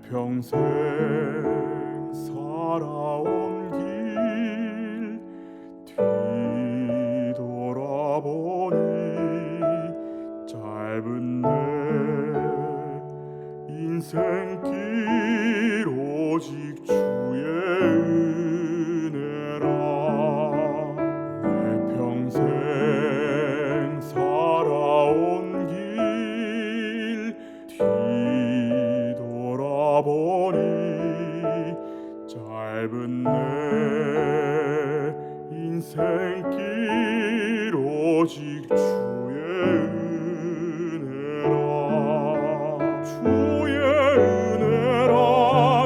평생 살아온 길 뒤돌아보니 짧은 내 인생길 오직 주의 은혜라. 내 평생 살아온 길 뒤돌아보니 짧은 내 인생길 오직 주의 은혜라. 주의 은혜라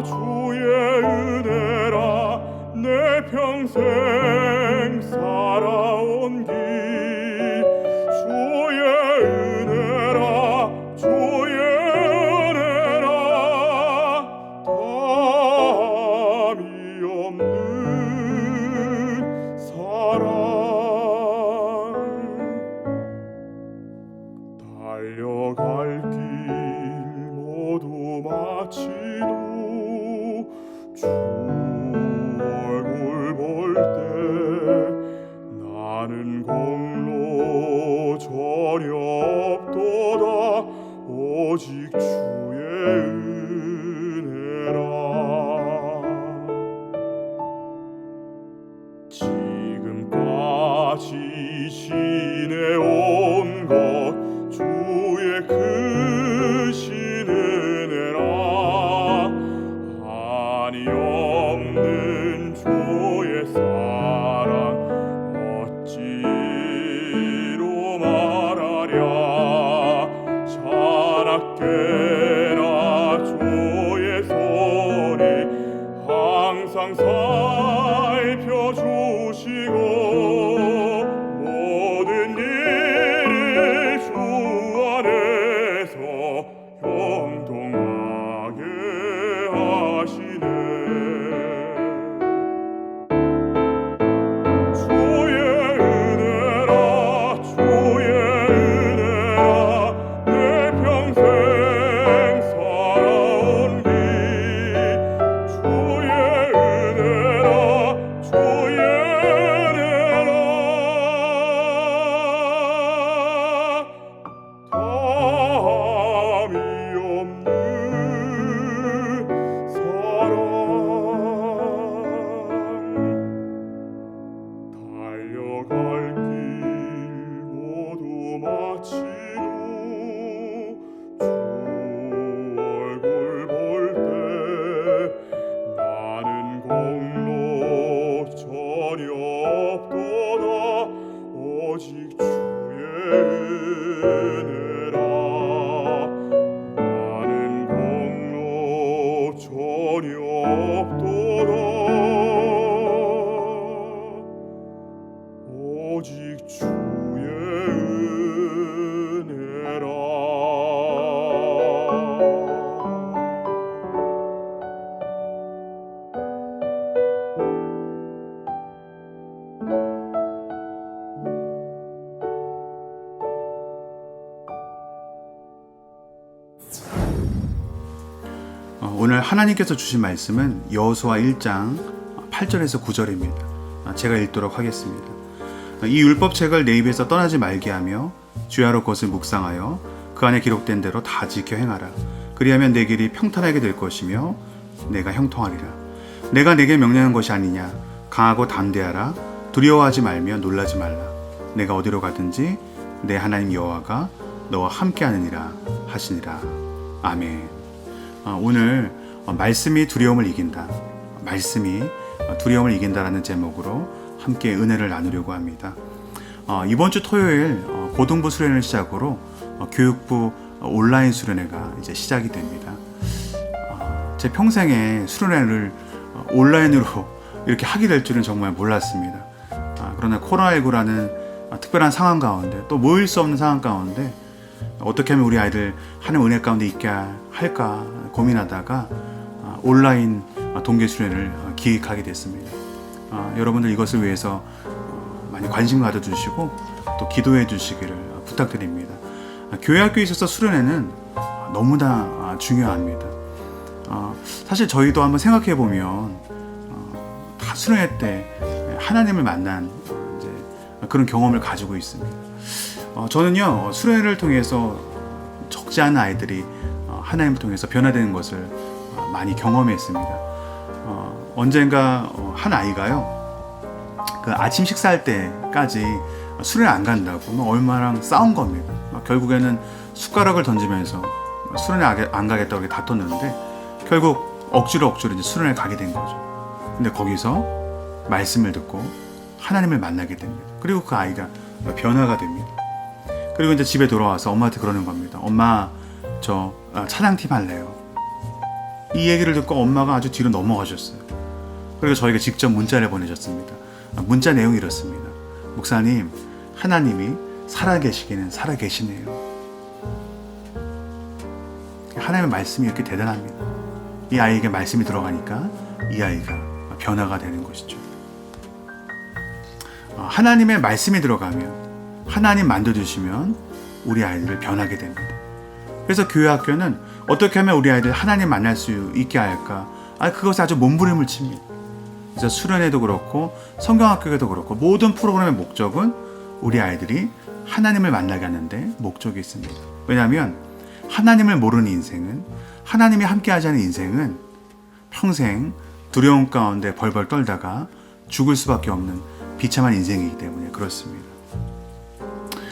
주의 은혜라 내 평생 살아온 길 주의 은혜라 주의 은혜라 담이 없는 사랑 달려갈 길 모두 마친 후 주 얼굴 볼 때 나는 공로 전혀 없도다 오직 주의 은혜라. 지금까지 지내온 것 주의 크신 은혜라. 한이 없는 주의 사랑 어찌로 말하랴. 자나깨나 주의 손이 항상 살펴주시고 모든 일을 주 안에서 형통하게 하시네. 주의 은혜라 주의 은혜라 내 평생 살아온 길 주의 은혜라 주의 은혜라 담이 없는 사랑 달려갈 길 모두 마친 후 주 얼굴 볼 때 나는 공로 전혀 없도다 오직 주의 은혜라. 나는 공로 전혀 없도다 오직 주의 은혜라. 오늘 하나님께서 주신 말씀은 여호수아 1장 8절에서 9절입니다. 제가 읽도록 하겠습니다. 이 율법책을 내 입에서 떠나지 말게 하며 주야로 그것을 묵상하여 그 안에 기록된 대로 다 지켜 행하라. 그리하면 내 길이 평탄하게 될 것이며 내가 형통하리라. 내가 내게 명령한 것이 아니냐. 강하고 담대하라. 두려워하지 말며 놀라지 말라. 내가 어디로 가든지 내 하나님 여호와가 너와 함께하느니라 하시니라. 아멘. 오늘 말씀이 두려움을 이긴다. 말씀이 두려움을 이긴다라는 제목으로 함께 은혜를 나누려고 합니다. 이번 주 토요일 고등부 수련회 시작으로 교육부 온라인 수련회가 이제 시작이 됩니다. 제 평생에 수련회를 온라인으로 이렇게 하게 될 줄은 정말 몰랐습니다. 그러나 코로나19라는 특별한 상황 가운데 또 모일 수 없는 상황 가운데 어떻게 하면 우리 아이들 하나님 은혜 가운데 있게 할까 고민하다가 온라인 동계 수련을 기획하게 됐습니다. 여러분들 이것을 위해서 많이 관심 가져주시고 또 기도해 주시기를 부탁드립니다. 교회 학교에 있어서 수련회는 너무나 중요합니다. 사실 저희도 한번 생각해 보면 다 수련회 때 하나님을 만난 이제 그런 경험을 가지고 있습니다. 저는요 수련회를 통해서 적지 않은 아이들이 하나님을 통해서 변화되는 것을 많이 경험했습니다. 언젠가 한 아이가요 그 아침 식사할 때까지 수련회 안 간다고 얼마나 싸운 겁니다. 결국에는 숟가락을 던지면서 수련회 안 가겠다고 다퉜는데 결국 억지로 이제 수련회 가게 된 거죠. 근데 거기서 말씀을 듣고 하나님을 만나게 됩니다. 그리고 그 아이가 변화가 됩니다. 그리고 이제 집에 돌아와서 엄마한테 그러는 겁니다. 엄마, 저 찬양팀 할래요. 이 얘기를 듣고 엄마가 아주 뒤로 넘어가셨어요. 그리고 저희가 직접 문자를 보내셨습니다. 문자 내용이 이렇습니다. 목사님, 하나님이 살아계시기는 살아계시네요. 하나님의 말씀이 이렇게 대단합니다. 이 아이에게 말씀이 들어가니까 이 아이가 변화가 되는 것이죠. 하나님의 말씀이 들어가면 하나님 만져주시면 우리 아이들을 변하게 됩니다. 그래서 교회 학교는 어떻게 하면 우리 아이들 하나님 만날 수 있게 할까? 그것에 아주 몸부림을 칩니다. 그래서 수련회도 그렇고 성경학교에도 그렇고 모든 프로그램의 목적은 우리 아이들이 하나님을 만나게 하는데 목적이 있습니다. 왜냐하면 하나님을 모르는 인생은 하나님이 함께하지 않은 인생은 평생 두려움 가운데 벌벌 떨다가 죽을 수밖에 없는 비참한 인생이기 때문에 그렇습니다.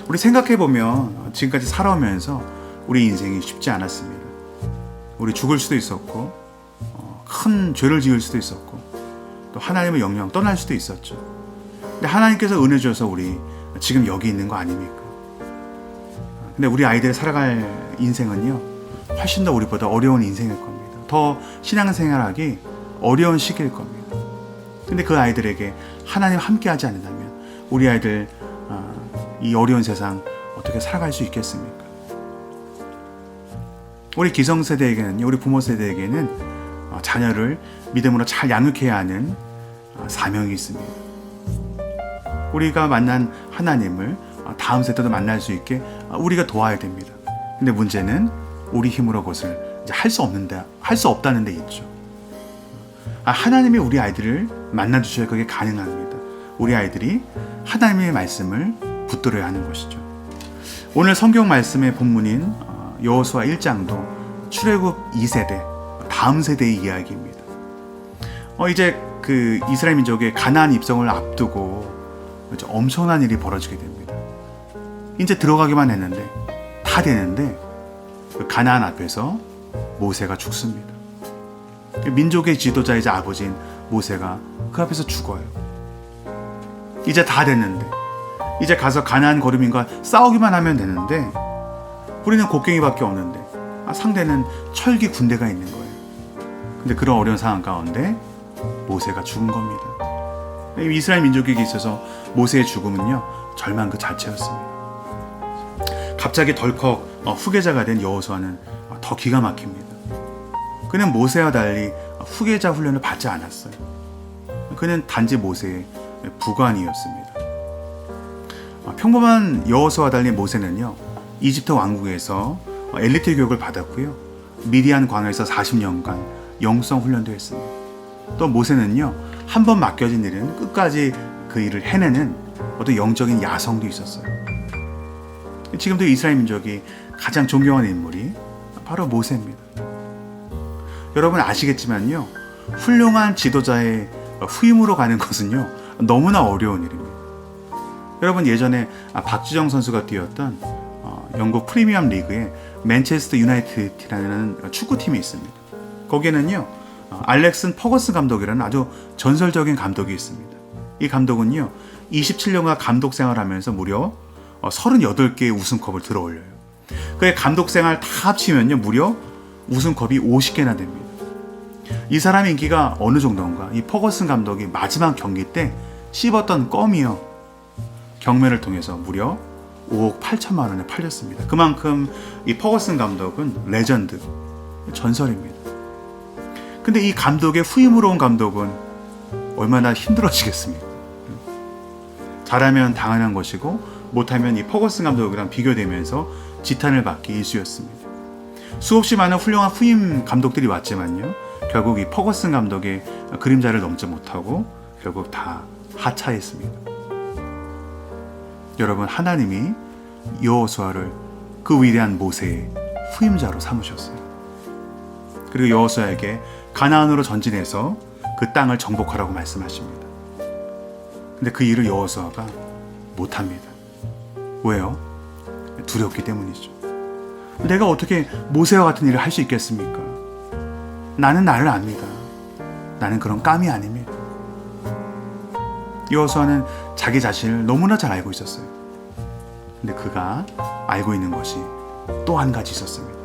우리 생각해보면 지금까지 살아오면서 우리 인생이 쉽지 않았습니다. 우리 죽을 수도 있었고 큰 죄를 지을 수도 있었고 또 하나님의 영영 떠날 수도 있었죠. 근데 하나님께서 은혜 주셔서 우리 지금 여기 있는 거 아닙니까? 근데 우리 아이들이 살아갈 인생은요 훨씬 더 우리보다 어려운 인생일 겁니다. 더 신앙생활하기 어려운 시기일 겁니다. 근데 그 아이들에게 하나님 함께하지 않는다면 우리 아이들 이 어려운 세상 어떻게 살아갈 수 있겠습니까? 우리 기성세대에게는요, 우리 부모 세대에게는 자녀를 믿음으로 잘 양육해야 하는 사명이 있습니다. 우리가 만난 하나님을 다음 세대도 만날 수 있게 우리가 도와야 됩니다. 근데 문제는 우리 힘으로 그것을 할 수 없다는 데 있죠. 하나님이 우리 아이들을 만나주셔야 그게 가능합니다. 우리 아이들이 하나님의 말씀을 붙들어야 하는 것이죠. 오늘 성경 말씀의 본문인 여호수아 1장도 출애굽 2세대, 다음 세대의 이야기입니다. 이제 그 이스라엘 민족의 가나안 입성을 앞두고 엄청난 일이 벌어지게 됩니다. 이제 들어가기만 했는데 다 되는데 그 가나안 앞에서 모세가 죽습니다. 민족의 지도자이자 아버지인 모세가 그 앞에서 죽어요. 이제 다 됐는데 이제 가서 가나안 거류민과 싸우기만 하면 되는데 우리는 곡괭이밖에 없는데 상대는 철기 군대가 있는 거예요. 근데 그런 어려운 상황 가운데 모세가 죽은 겁니다. 이스라엘 민족에게 있어서 모세의 죽음은요 절망 그 자체였습니다. 갑자기 덜컥 후계자가 된 여호수아는 더 기가 막힙니다. 그는 모세와 달리 후계자 훈련을 받지 않았어요. 그는 단지 모세의 부관이었습니다. 평범한 여호수아와 달리 모세는요 이집트 왕국에서 엘리트 교육을 받았고요 미디안 광야에서 40년간 영성 훈련도 했습니다. 또 모세는요 한 번 맡겨진 일은 끝까지 그 일을 해내는 어떤 영적인 야성도 있었어요. 지금도 이스라엘 민족이 가장 존경하는 인물이 바로 모세입니다. 여러분 아시겠지만요 훌륭한 지도자의 후임으로 가는 것은요 너무나 어려운 일입니다. 여러분 예전에 박주정 선수가 뛰었던 영국 프리미엄 리그에 맨체스터 유나이티드라는 축구팀이 있습니다. 거기에는요 알렉슨 퍼거슨 감독이라는 아주 전설적인 감독이 있습니다. 이 감독은요 27년간 감독 생활하면서 무려 38개의 우승컵을 들어올려요. 그의 감독 생활 다 합치면요 무려 우승컵이 50개나 됩니다. 이 사람의 인기가 어느 정도인가? 이 퍼거슨 감독이 마지막 경기 때 씹었던 껌이요 경매를 통해서 무려 5억 8천만 원에 팔렸습니다. 그만큼 이 퍼거슨 감독은 레전드, 전설입니다. 근데 이 감독의 후임으로 온 감독은 얼마나 힘들어지겠습니까? 잘하면 당연한 것이고 못하면 이 퍼거슨 감독이랑 비교되면서 지탄을 받기 일쑤였습니다. 수없이 많은 훌륭한 후임 감독들이 왔지만요 결국 이 퍼거슨 감독의 그림자를 넘지 못하고 결국 다 하차했습니다. 여러분 하나님이 여호수아를 그 위대한 모세의 후임자로 삼으셨어요. 그리고 여호수아에게 가나안으로 전진해서 그 땅을 정복하라고 말씀하십니다. 근데 그 일을 여호수아가 못합니다. 왜요? 두렵기 때문이죠. 내가 어떻게 모세와 같은 일을 할 수 있겠습니까? 나는 나를 압니다. 나는 그런 깜이 아닙니다. 여호수아는 자기 자신을 너무나 잘 알고 있었어요. 근데 그가 알고 있는 것이 또 한 가지 있었습니다.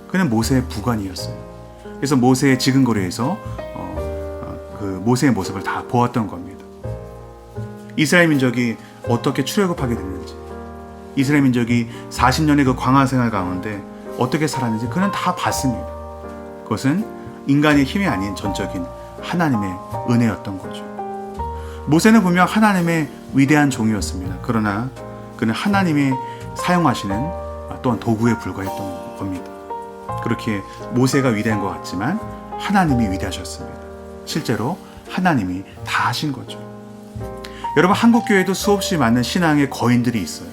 그는 모세의 부관이었어요. 그래서 모세의 지근거리에서 그 모세의 모습을 다 보았던 겁니다. 이스라엘 민족이 어떻게 출애굽하게 됐는지, 이스라엘 민족이 40년의 그 광야 생활 가운데 어떻게 살았는지 그는 다 봤습니다. 그것은 인간의 힘이 아닌 전적인 하나님의 은혜였던 거죠. 모세는 분명 하나님의 위대한 종이었습니다. 그러나 그는 하나님이 사용하시는 또한 도구에 불과했던 겁니다. 그렇게 모세가 위대한 것 같지만 하나님이 위대하셨습니다. 실제로 하나님이 다 하신 거죠. 여러분 한국교회도 수없이 많은 신앙의 거인들이 있어요.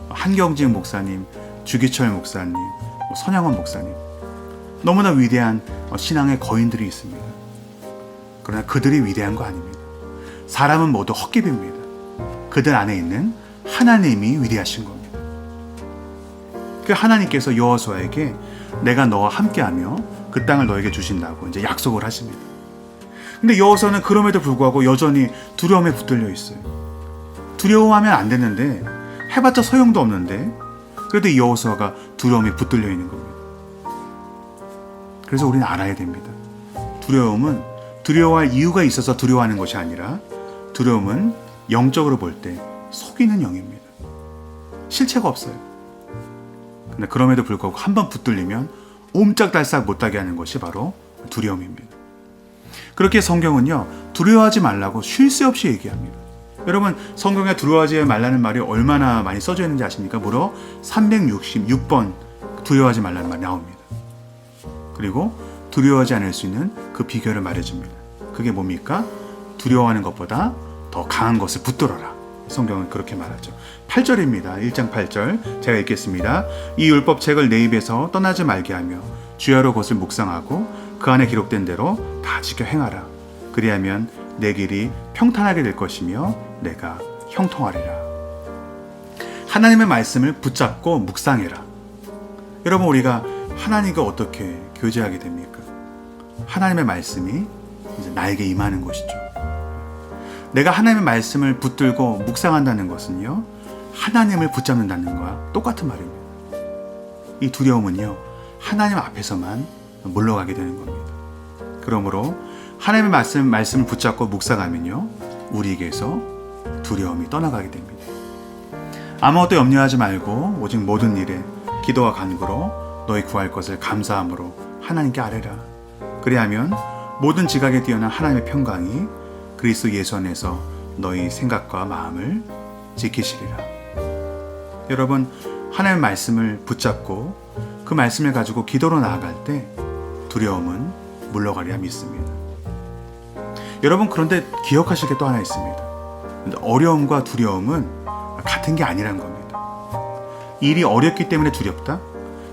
한경직 목사님, 주기철 목사님, 선영원 목사님, 너무나 위대한 신앙의 거인들이 있습니다. 그러나 그들이 위대한 거 아닙니다. 사람은 모두 헛기입니다. 그들 안에 있는 하나님이 위대하신 겁니다. 그 하나님께서 여호수아에게 내가 너와 함께하며 그 땅을 너에게 주신다고 이제 약속을 하십니다. 근데 여호수아는 그럼에도 불구하고 여전히 두려움에 붙들려 있어요. 두려워하면 안 되는데 해봤자 소용도 없는데 그래도 이 여호수아가 두려움에 붙들려 있는 겁니다. 그래서 우리는 알아야 됩니다. 두려움은 두려워할 이유가 있어서 두려워하는 것이 아니라 두려움은 영적으로 볼 때 속이는 영입니다. 실체가 없어요. 근데 그럼에도 불구하고 한번 붙들리면 옴짝달싹 못하게 하는 것이 바로 두려움입니다. 그렇게 성경은요 두려워하지 말라고 쉴 새 없이 얘기합니다. 여러분 성경에 두려워하지 말라는 말이 얼마나 많이 써져 있는지 아십니까? 무려 366번 두려워하지 말라는 말이 나옵니다. 그리고 두려워하지 않을 수 있는 그 비결을 말해줍니다. 그게 뭡니까? 두려워하는 것보다 더 강한 것을 붙들어라. 성경은 그렇게 말하죠. 8절입니다. 1장 8절 제가 읽겠습니다. 이 율법책을 내 입에서 떠나지 말게 하며 주야로 그것을 묵상하고 그 안에 기록된 대로 다 지켜 행하라. 그리하면 내 길이 평탄하게 될 것이며 내가 형통하리라. 하나님의 말씀을 붙잡고 묵상해라. 여러분 우리가 하나님과 어떻게 교제하게 됩니까? 하나님의 말씀이 이제 나에게 임하는 것이죠. 내가 하나님의 말씀을 붙들고 묵상한다는 것은요 하나님을 붙잡는다는 거와 똑같은 말입니다. 이 두려움은요 하나님 앞에서만 물러가게 되는 겁니다. 그러므로 하나님의 말씀을 붙잡고 묵상하면요 우리에게서 두려움이 떠나가게 됩니다. 아무것도 염려하지 말고 오직 모든 일에 기도와 간구로 너희 구할 것을 감사함으로 하나님께 아뢰라. 그리하면 모든 지각에 뛰어난 하나님의 평강이 그리스도 예수 안에서 너희 생각과 마음을 지키시리라. 여러분 하나님의 말씀을 붙잡고 그 말씀을 가지고 기도로 나아갈 때 두려움은 물러가리라 믿습니다. 여러분 그런데 기억하실 게 또 하나 있습니다. 어려움과 두려움은 같은 게 아니라는 겁니다. 일이 어렵기 때문에 두렵다?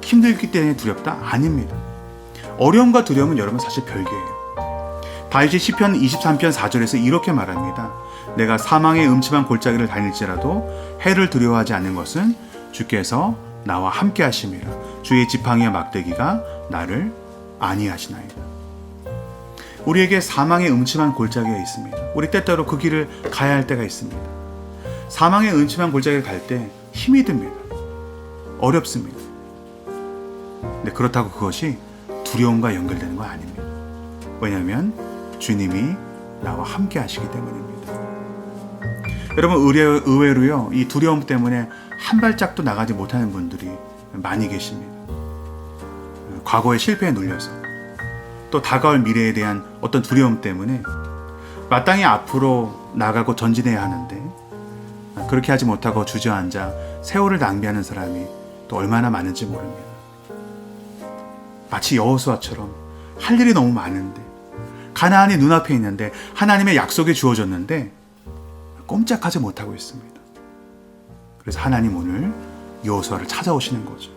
힘들기 때문에 두렵다? 아닙니다. 어려움과 두려움은 여러분 사실 별개예요. 다윗이 시편 23편 4절에서 이렇게 말합니다. 내가 사망의 음침한 골짜기를 다닐지라도 해를 두려워하지 않는 것은 주께서 나와 함께 하심이라. 주의 지팡이와 막대기가 나를 안위하시나이다. 우리에게 사망의 음침한 골짜기가 있습니다. 우리 때때로 그 길을 가야 할 때가 있습니다. 사망의 음침한 골짜기를 갈 때 힘이 듭니다. 어렵습니다. 근데 그렇다고 그것이 두려움과 연결되는 건 아닙니다. 왜냐하면 주님이 나와 함께 하시기 때문입니다. 여러분, 의외로요, 이 두려움 때문에 한 발짝도 나가지 못하는 분들이 많이 계십니다. 과거의 실패에 눌려서, 또 다가올 미래에 대한 어떤 두려움 때문에 마땅히 앞으로 나가고 전진해야 하는데 그렇게 하지 못하고 주저앉아 세월을 낭비하는 사람이 또 얼마나 많은지 모릅니다. 마치 여호수아처럼 할 일이 너무 많은데, 가나안이 눈앞에 있는데, 하나님의 약속이 주어졌는데 꼼짝하지 못하고 있습니다. 그래서 하나님 오늘 여호수아를 찾아오시는 거죠.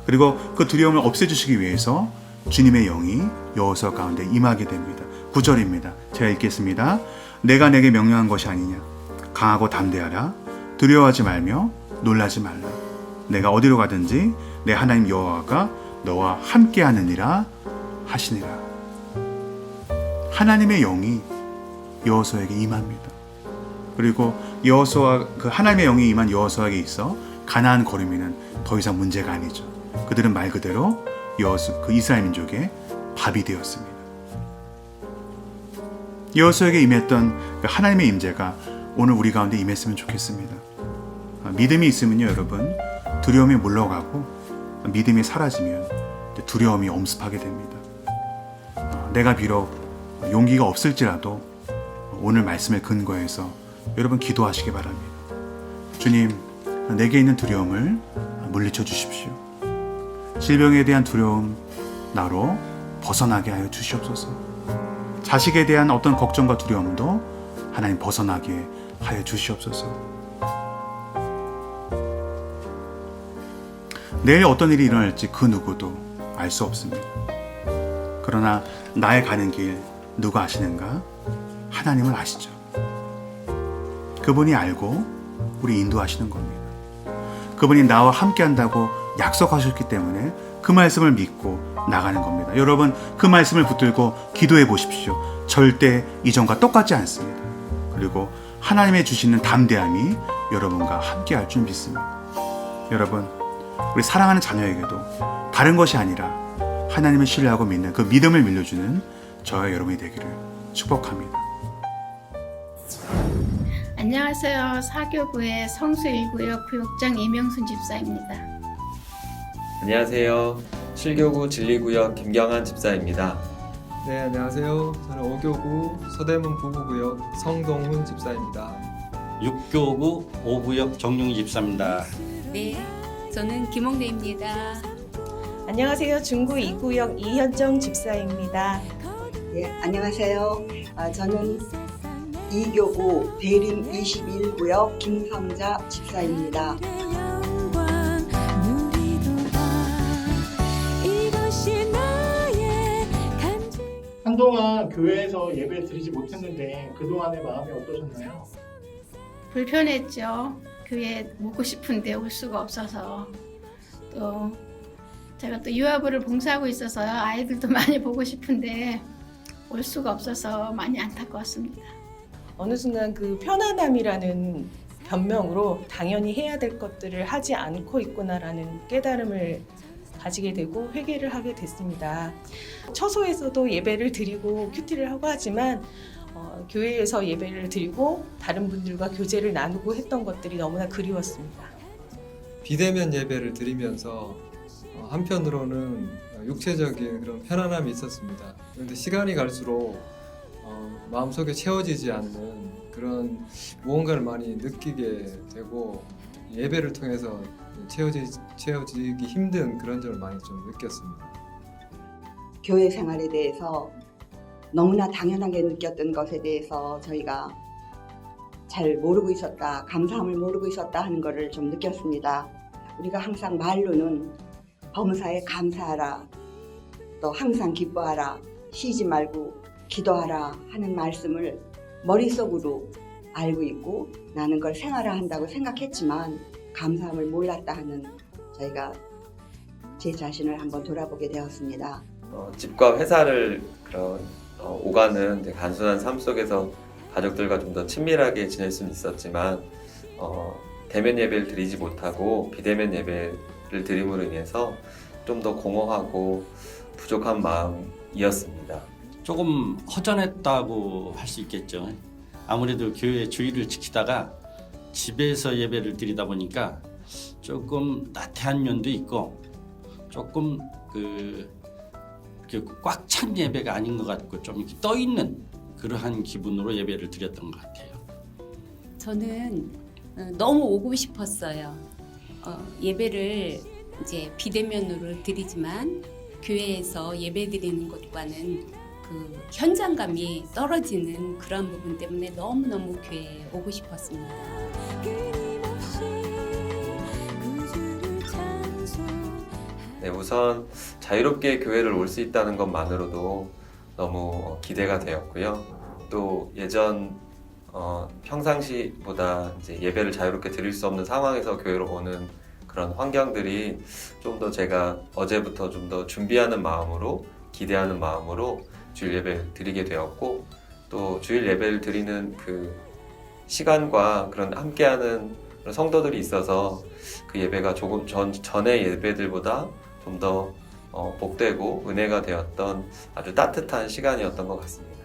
그리고 그 두려움을 없애주시기 위해서 주님의 영이 여호수아 가운데 임하게 됩니다. 9절입니다. 제가 읽겠습니다. 내가 내게 명령한 것이 아니냐. 강하고 담대하라. 두려워하지 말며 놀라지 말라. 내가 어디로 가든지 내 하나님 여호와가 너와 함께 하느니라 하시니라. 하나님의 영이 여호수아에게 임합니다. 그리고 여호수아, 그 하나님의 영이 임한 여호수아에게 있어 가나안 거류민은 더 이상 문제가 아니죠. 그들은 말 그대로 그 이스라엘 민족의 밥이 되었습니다. 여호수아에게 임했던 그 하나님의 임재가 오늘 우리 가운데 임했으면 좋겠습니다. 믿음이 있으면요, 여러분, 두려움이 물러가고 믿음이 사라지면 두려움이 엄습하게 됩니다. 내가 비록 용기가 없을지라도 오늘 말씀을 근거해서 여러분 기도하시기 바랍니다. 주님, 내게 있는 두려움을 물리쳐 주십시오. 질병에 대한 두려움 나로 벗어나게 하여 주시옵소서. 자식에 대한 어떤 걱정과 두려움도 하나님 벗어나게 하여 주시옵소서. 내일 어떤 일이 일어날지 그 누구도 알 수 없습니다. 그러나 나의 가는 길 누가 아시는가? 하나님을 아시죠. 그분이 알고 우리 인도하시는 겁니다. 그분이 나와 함께 한다고 약속하셨기 때문에 그 말씀을 믿고 나가는 겁니다. 여러분, 그 말씀을 붙들고 기도해 보십시오. 절대 이전과 똑같지 않습니다. 그리고 하나님의 주시는 담대함이 여러분과 함께 할 줄 믿습니다. 여러분, 우리 사랑하는 자녀에게도 다른 것이 아니라 하나님을 신뢰하고 믿는 그 믿음을 밀려주는 저와 여러분이 되기를 축복합니다. 안녕하세요. 사교구의 성수 1구역 구역장 이명순 집사입니다. 안녕하세요. 7교구 진리구역 김경한 집사입니다. 네, 안녕하세요. 저는 5교구 서대문 부부구역 성동훈 집사입니다. 6교구 5구역 정용희 집사입니다. 네, 저는 김홍래입니다. 안녕하세요. 중구 2구역 이현정 집사입니다. 예, 안녕하세요. 저는 2교구 대림 21구역 김성자 집사입니다. 한동안 교회에서 예배 드리지 못했는데 그동안의 마음이 어떠셨나요? 불편했죠. 교회 묵고 싶은데 올 수가 없어서, 또 제가 또 유아부를 봉사하고 있어서요. 아이들도 많이 보고 싶은데 올 수가 없어서 많이 안타까웠습니다. 어느 순간 그 편안함이라는 변명으로 당연히 해야 될 것들을 하지 않고 있구나라는 깨달음을 가지게 되고 회개를 하게 됐습니다. 처소에서도 예배를 드리고 큐티를 하고 하지만 교회에서 예배를 드리고 다른 분들과 교제를 나누고 했던 것들이 너무나 그리웠습니다. 비대면 예배를 드리면서 한편으로는 육체적인 그런 편안함이 있었습니다. 그런데 시간이 갈수록 마음속에 채워지지 않는 그런 무언가를 많이 느끼게 되고 예배를 통해서 채워지기 힘든 그런 점을 많이 좀 느꼈습니다. 교회 생활에 대해서 너무나 당연하게 느꼈던 것에 대해서 저희가 잘 모르고 있었다, 감사함을 모르고 있었다 하는 것을 좀 느꼈습니다. 우리가 항상 말로는 범사에 감사하라, 또 항상 기뻐하라, 쉬지 말고 기도하라 하는 말씀을 머릿속으로 알고 있고 나는 그걸 생활화한다고 생각했지만 감사함을 몰랐다 하는 저희가 제 자신을 한번 돌아보게 되었습니다. 집과 회사를 오가는 이제 단순한 삶 속에서 가족들과 좀 더 친밀하게 지낼 수는 있었지만 대면 예배를 드리지 못하고 비대면 예배를 드림으로 인해서 좀 더 공허하고 부족한 마음이었습니다. 조금 허전했다고 할 수 있겠죠. 아무래도 교회 주의를 지키다가 집에서 예배를 드리다 보니까 조금 나태한 면도 있고 조금 꽉 찬 예배가 아닌 것 같고 좀 이렇게 떠 있는 그러한 기분으로 예배를 드렸던 것 같아요. 저는 너무 오고 싶었어요. 예배를 이제 비대면으로 드리지만 교회에서 예배 드리는 것과는 그 현장감이 떨어지는 그런 부분 때문에 너무너무 교회에 오고 싶었습니다. 네, 우선 자유롭게 교회를 올 수 있다는 것만으로도 너무 기대가 되었고요. 또 예전 평상시보다 이제 예배를 자유롭게 드릴 수 없는 상황에서 교회로 오는 그런 환경들이 좀 더 제가 어제부터 좀 더 준비하는 마음으로 기대하는 마음으로 주일 예배를 드리게 되었고 또 주일 예배를 드리는 그 시간과 그런 함께하는 그런 성도들이 있어서 그 예배가 조금 전의 예배들보다 좀 더 복되고 은혜가 되었던 아주 따뜻한 시간이었던 것 같습니다.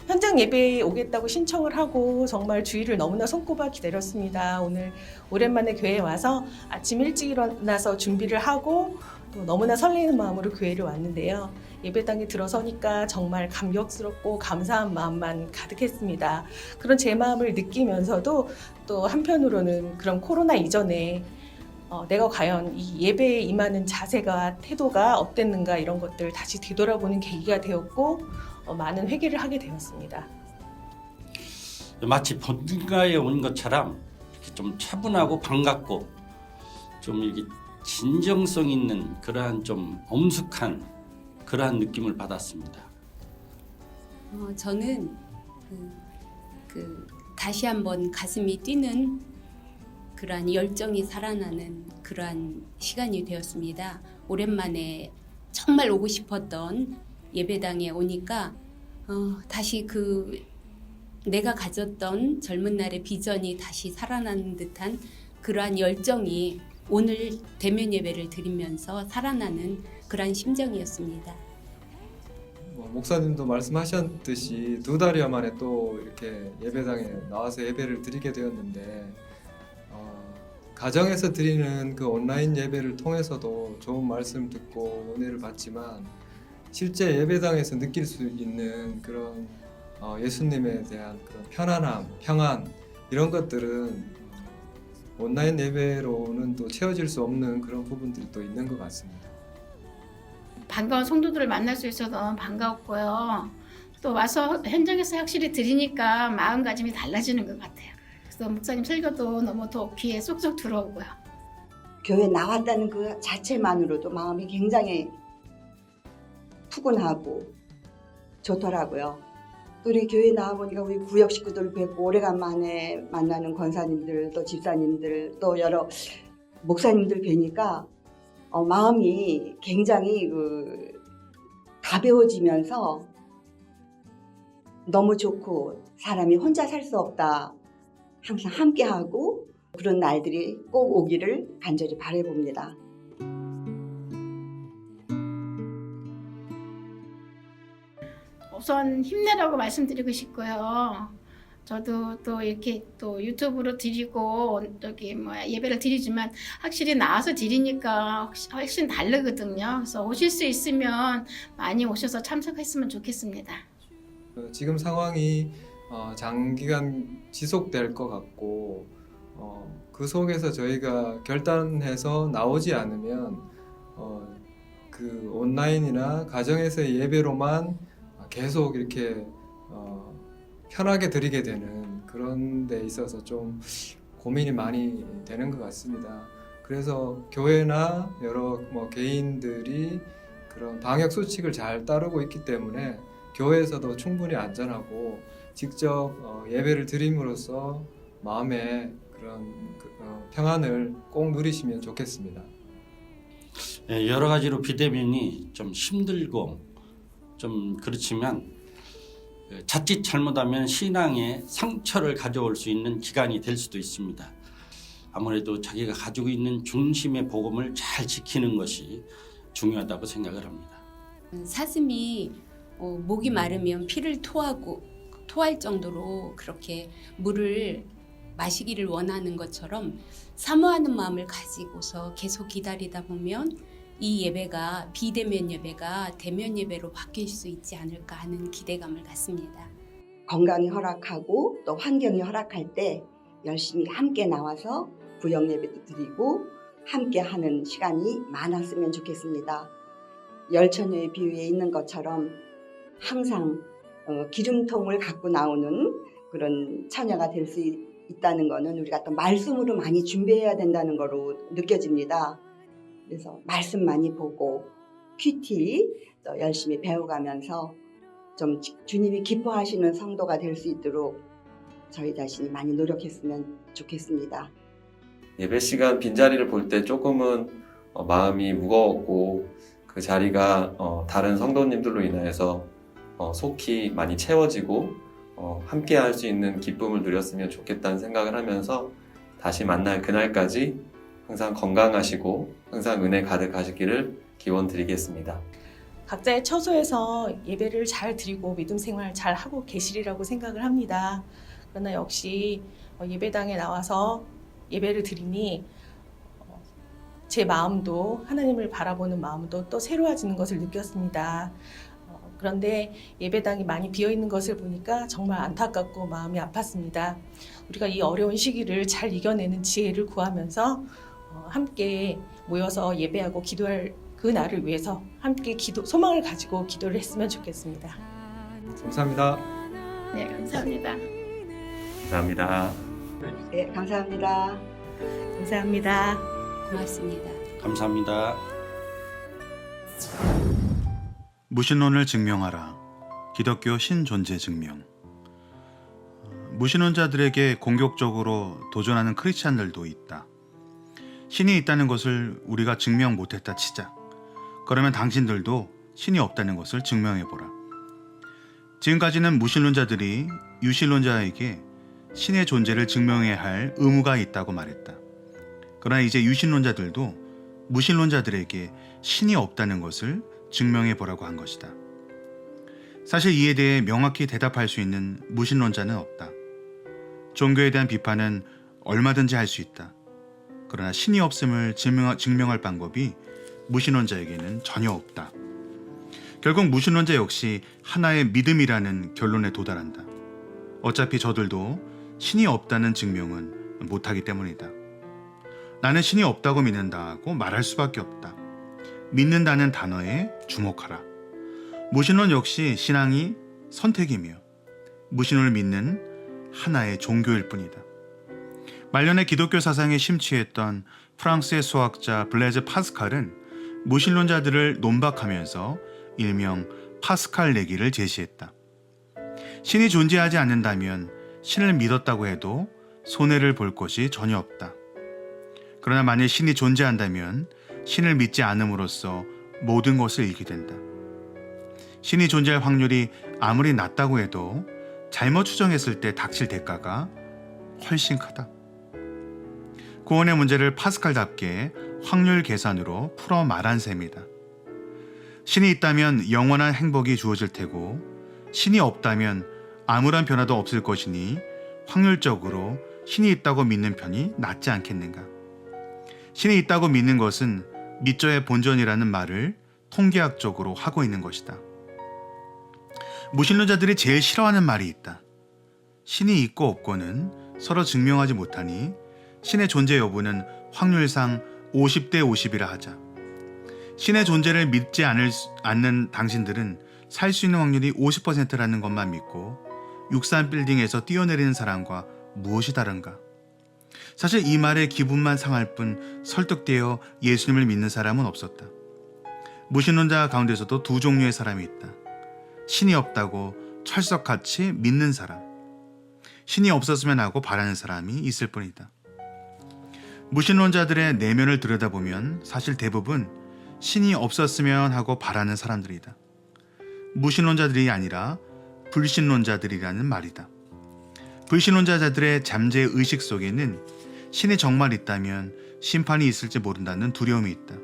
현장 예배에 오겠다고 신청을 하고 정말 주일을 너무나 손꼽아 기다렸습니다. 오늘 오랜만에 교회에 와서 아침 일찍 일어나서 준비를 하고 또 너무나 설레는 마음으로 교회를 왔는데요. 예배당에 들어서니까 정말 감격스럽고 감사한 마음만 가득했습니다. 그런 제 마음을 느끼면서도 또 한편으로는 그런 코로나 이전에 내가 과연 이 예배에 임하는 자세가 태도가 어땠는가 이런 것들 다시 되돌아보는 계기가 되었고 많은 회개를 하게 되었습니다. 마치 본가에 온 것처럼 이렇게 좀 차분하고 반갑고 좀 이렇게 진정성 있는 그러한 좀 엄숙한 그러한 느낌을 받았습니다. 저는 다시 한번 가슴이 뛰는 그러한 열정이 살아나는 그러한 시간이 되었습니다. 오랜만에 정말 오고 싶었던 예배당에 오니까 다시 내가 가졌던 젊은 날의 비전이 다시 살아나는 듯한 그러한 열정이 오늘 대면 예배를 드리면서 살아나는 그러한 심정이었습니다. 목사님도 말씀하셨듯이 2달여 만에 또 이렇게 예배당에 나와서 예배를 드리게 되었는데 가정에서 드리는 그 온라인 예배를 통해서도 좋은 말씀 듣고 은혜를 받지만 실제 예배당에서 느낄 수 있는 그런 예수님에 대한 그런 편안함, 평안 이런 것들은 온라인 예배로는 또 채워질 수 없는 그런 부분들이 또 있는 것 같습니다. 반가운 성도들을 만날 수 있어서 너무 반가웠고요. 또 와서 현장에서 확실히 드리니까 마음가짐이 달라지는 것 같아요. 그래서 목사님 설교도 너무 더 귀에 쏙쏙 들어오고요. 교회 나왔다는 그 자체만으로도 마음이 굉장히 푸근하고 좋더라고요. 우리 교회 나와보니까 우리 구역 식구들 뵙고 오래간만에 만나는 권사님들 또 집사님들 또 여러 목사님들 뵈니까 마음이 굉장히 가벼워지면서 너무 좋고 사람이 혼자 살 수 없다. 항상 함께하고 그런 날들이 꼭 오기를 간절히 바라봅니다. 우선 힘내라고 말씀드리고 싶고요. 저도 또 이렇게 또 유튜브로 드리고 예배를 드리지만 확실히 나와서 드리니까 훨씬 다르거든요. 그래서 오실 수 있으면 많이 오셔서 참석했으면 좋겠습니다. 지금 상황이 장기간 지속될 것 같고 그 속에서 저희가 결단해서 나오지 않으면 그 온라인이나 가정에서의 예배로만 계속 이렇게 편하게 드리게 되는 그런 데 있어서 좀 고민이 많이 되는 것 같습니다. 그래서 교회나 여러 개인들이 그런 방역 수칙을 잘 따르고 있기 때문에 교회에서도 충분히 안전하고 직접 예배를 드림으로써 마음의 그런 평안을 꼭 누리시면 좋겠습니다. 예, 여러 가지로 비대면이 좀 힘들고 좀 그렇지만 자칫 잘못하면 신앙에 상처를 가져올 수 있는 기간이 될 수도 있습니다. 아무래도 자기가 가지고 있는 중심의 복음을 잘 지키는 것이 중요하다고 생각을 합니다. 사슴이 목이 마르면 피를 토할 정도로 그렇게 물을 마시기를 원하는 것처럼 사모하는 마음을 가지고서 계속 기다리다 보면 이 예배가 비대면 예배가 대면 예배로 바뀔 수 있지 않을까 하는 기대감을 갖습니다. 건강이 허락하고 또 환경이 허락할 때 열심히 함께 나와서 구역 예배도 드리고 함께 하는 시간이 많았으면 좋겠습니다. 열처녀의 비유에 있는 것처럼 항상 기름통을 갖고 나오는 그런 처녀가 될 수 있다는 것은 우리가 또 말씀으로 많이 준비해야 된다는 거로 느껴집니다. 그래서 말씀 많이 보고 큐티 또 열심히 배워가면서 좀 주님이 기뻐하시는 성도가 될 수 있도록 저희 자신이 많이 노력했으면 좋겠습니다. 예배 시간 빈자리를 볼 때 조금은 마음이 무거웠고 그 자리가 다른 성도님들로 인하여서 속히 많이 채워지고 함께 할 수 있는 기쁨을 누렸으면 좋겠다는 생각을 하면서 다시 만날 그날까지 항상 건강하시고 항상 은혜 가득하시기를 기원드리겠습니다. 각자의 처소에서 예배를 잘 드리고 믿음 생활 잘 하고 계시리라고 생각을 합니다. 그러나 역시 예배당에 나와서 예배를 드리니 제 마음도 하나님을 바라보는 마음도 또 새로워지는 것을 느꼈습니다. 그런데 예배당이 많이 비어있는 것을 보니까 정말 안타깝고 마음이 아팠습니다. 우리가 이 어려운 시기를 잘 이겨내는 지혜를 구하면서 함께 모여서 예배하고 기도할 그 날을 위해서 함께 소망을 가지고 기도를 했으면 좋겠습니다. 감사합니다. 네, 감사합니다. 감사합니다. 네, 감사합니다. 감사합니다. 고맙습니다. 감사합니다. 무신론을 증명하라. 기독교 신존재 증명. 무신론자들에게 공격적으로 도전하는 크리스찬들도 있다. 신이 있다는 것을 우리가 증명 못했다 치자. 그러면 당신들도 신이 없다는 것을 증명해보라. 지금까지는 무신론자들이 유신론자에게 신의 존재를 증명해야 할 의무가 있다고 말했다. 그러나 이제 유신론자들도 무신론자들에게 신이 없다는 것을 증명해보라고 한 것이다. 사실 이에 대해 명확히 대답할 수 있는 무신론자는 없다. 종교에 대한 비판은 얼마든지 할 수 있다. 그러나 신이 없음을 증명할 방법이 무신론자에게는 전혀 없다. 결국 무신론자 역시 하나의 믿음이라는 결론에 도달한다. 어차피 저들도 신이 없다는 증명은 못하기 때문이다. 나는 신이 없다고 믿는다고 말할 수밖에 없다. 믿는다는 단어에 주목하라. 무신론 역시 신앙이 선택이며 무신론을 믿는 하나의 종교일 뿐이다. 말년에 기독교 사상에 심취했던 프랑스의 수학자 블레즈 파스칼은 무신론자들을 논박하면서 일명 파스칼 내기를 제시했다. 신이 존재하지 않는다면 신을 믿었다고 해도 손해를 볼 것이 전혀 없다. 그러나 만일 신이 존재한다면 신을 믿지 않음으로써 모든 것을 잃게 된다. 신이 존재할 확률이 아무리 낮다고 해도 잘못 추정했을 때 닥칠 대가가 훨씬 크다. 구원의 문제를 파스칼답게 확률 계산으로 풀어 말한 셈이다. 신이 있다면 영원한 행복이 주어질 테고 신이 없다면 아무런 변화도 없을 것이니 확률적으로 신이 있다고 믿는 편이 낫지 않겠는가. 신이 있다고 믿는 것은 믿져의 본전이라는 말을 통계학적으로 하고 있는 것이다. 무신론자들이 제일 싫어하는 말이 있다. 신이 있고 없고는 서로 증명하지 못하니 신의 존재 여부는 확률상 50대 50이라 하자. 신의 존재를 믿지 않는 당신들은 살 수 있는 확률이 50%라는 것만 믿고 63빌딩에서 뛰어내리는 사람과 무엇이 다른가? 사실 이 말에 기분만 상할 뿐 설득되어 예수님을 믿는 사람은 없었다. 무신론자 가운데서도 두 종류의 사람이 있다. 신이 없다고 철석같이 믿는 사람, 신이 없었으면 하고 바라는 사람이 있을 뿐이다. 무신론자들의 내면을 들여다보면 사실 대부분 신이 없었으면 하고 바라는 사람들이다. 무신론자들이 아니라 불신론자들이라는 말이다. 불신론자들의 잠재 의식 속에는 신이 정말 있다면 심판이 있을지 모른다는 두려움이 있다.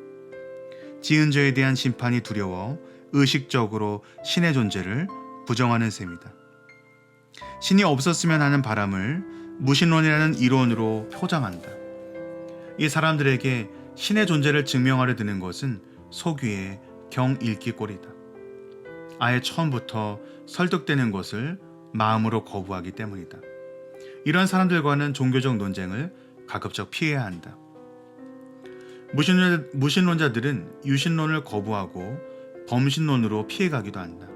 지은 죄에 대한 심판이 두려워 의식적으로 신의 존재를 부정하는 셈이다. 신이 없었으면 하는 바람을 무신론이라는 이론으로 포장한다. 이 사람들에게 신의 존재를 증명하려 드는 것은 속위의 경읽기 꼴이다. 아예 처음부터 설득되는 것을 마음으로 거부하기 때문이다. 이런 사람들과는 종교적 논쟁을 가급적 피해야 한다. 무신론자들은 유신론을 거부하고 범신론으로 피해가기도 한다.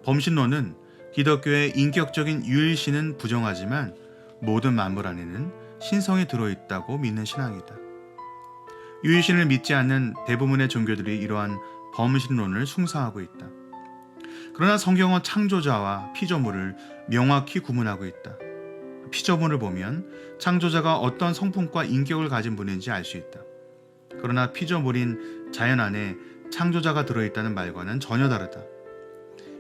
범신론은 기독교의 인격적인 유일신은 부정하지만 모든 만물 안에는 신성이 들어있다고 믿는 신앙이다. 유일신을 믿지 않는 대부분의 종교들이 이러한 범신론을 숭상하고 있다. 그러나 성경은 창조자와 피조물을 명확히 구분하고 있다. 피조물을 보면 창조자가 어떤 성품과 인격을 가진 분인지 알 수 있다. 그러나 피조물인 자연 안에 창조자가 들어있다는 말과는 전혀 다르다.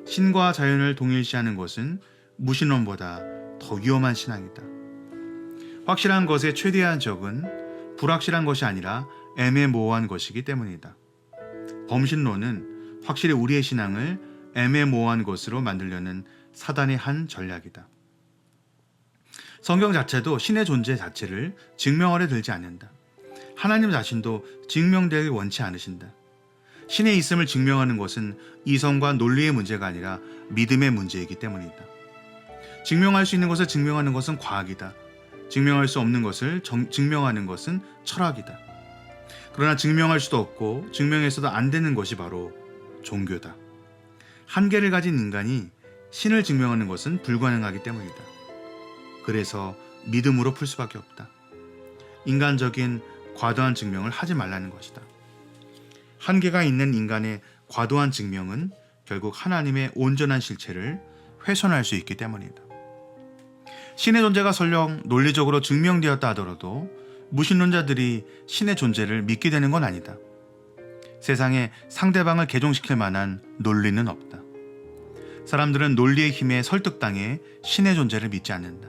신과 자연을 동일시하는 것은 무신론보다 더 위험한 신앙이다. 확실한 것의 최대한 적은 불확실한 것이 아니라 애매모호한 것이기 때문이다. 범신론은 확실히 우리의 신앙을 애매모호한 것으로 만들려는 사단의 한 전략이다. 성경 자체도 신의 존재 자체를 증명하려 들지 않는다. 하나님 자신도 증명되기 원치 않으신다. 신의 있음을 증명하는 것은 이성과 논리의 문제가 아니라 믿음의 문제이기 때문이다. 증명할 수 있는 것을 증명하는 것은 과학이다. 증명할 수 없는 것을 증명하는 것은 철학이다. 그러나 증명할 수도 없고 증명해서도 안 되는 것이 바로 종교다. 한계를 가진 인간이 신을 증명하는 것은 불가능하기 때문이다. 그래서 믿음으로 풀 수밖에 없다. 인간적인 과도한 증명을 하지 말라는 것이다. 한계가 있는 인간의 과도한 증명은 결국 하나님의 온전한 실체를 훼손할 수 있기 때문이다. 신의 존재가 설령 논리적으로 증명되었다 하더라도 무신론자들이 신의 존재를 믿게 되는 건 아니다. 세상에 상대방을 개종시킬 만한 논리는 없다. 사람들은 논리의 힘에 설득당해 신의 존재를 믿지 않는다.